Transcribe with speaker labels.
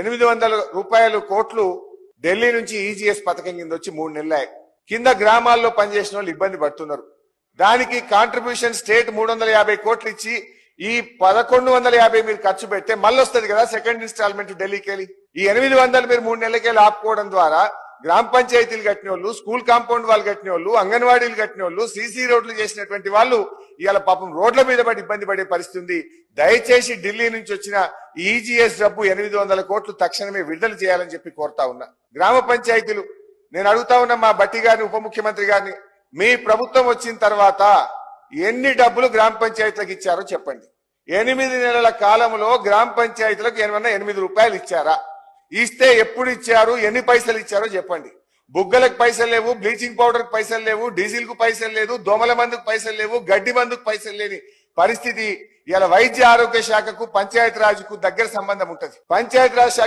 Speaker 1: 800 కోట్లు ఢిల్లీ నుంచి ఈజీఎస్ పథకం కింద వచ్చి 3 నెలలు కింద గ్రామాల్లో పనిచేసిన వాళ్ళు ఇబ్బంది పడుతున్నారు. దానికి కాంట్రిబ్యూషన్ స్టేట్ 350 కోట్లు ఇచ్చి ఈ 1150 మీరు ఖర్చు పెడితే మళ్ళీ వస్తుంది కదా సెకండ్ ఇన్స్టాల్మెంట్ ఢిల్లీకి వెళ్ళి. ఈ 800 మీరు 3 నెలలకెళ్ళి ఆపుకోవడం ద్వారా గ్రామ పంచాయతీలు కట్టిన వాళ్ళు, స్కూల్ కాంపౌండ్ వాళ్ళు కట్టిన వాళ్ళు, అంగన్వాడీలు కట్టిన వాళ్ళు, సీసీ రోడ్లు చేసినటువంటి వాళ్ళు ఇవాళ పాపం రోడ్ల మీద పడి ఇబ్బంది పడే పరిస్థితి ఉంది. దయచేసి ఢిల్లీ నుంచి వచ్చిన ఈజీఎస్ డబ్బు 800 కోట్లు తక్షణమే విడుదల చేయాలని చెప్పి కోరుతా ఉన్నా. గ్రామ పంచాయతీలు నేను అడుగుతా ఉన్నా మా బట్టి గారిని, ఉప ముఖ్యమంత్రి గారిని, మీ ప్రభుత్వం వచ్చిన తర్వాత ఎన్ని డబ్బులు గ్రామ పంచాయతీలకు ఇచ్చారో చెప్పండి. 8 నెలల కాలంలో గ్రామ పంచాయతీలకు ఏమన్నా 8 రూపాయలు ఇచ్చారా? ఇస్తే ఎప్పుడు ఇచ్చారు, ఎన్ని పైసలు ఇచ్చారో చెప్పండి. బుగ్గలకు పైసలు లేవు, బ్లీచింగ్ పౌడర్ కు పైసలు లేవు, డీజిల్ కు పైసలు లేదు, దోమల మందుకు పైసలు లేవు, గడ్డి మందుకు పైసలు లేని పరిస్థితి. ఇలా వైద్య ఆరోగ్య శాఖకు పంచాయతీ రాజ్కు దగ్గర సంబంధం ఉంటుంది. పంచాయతీ రాజ్ శాఖ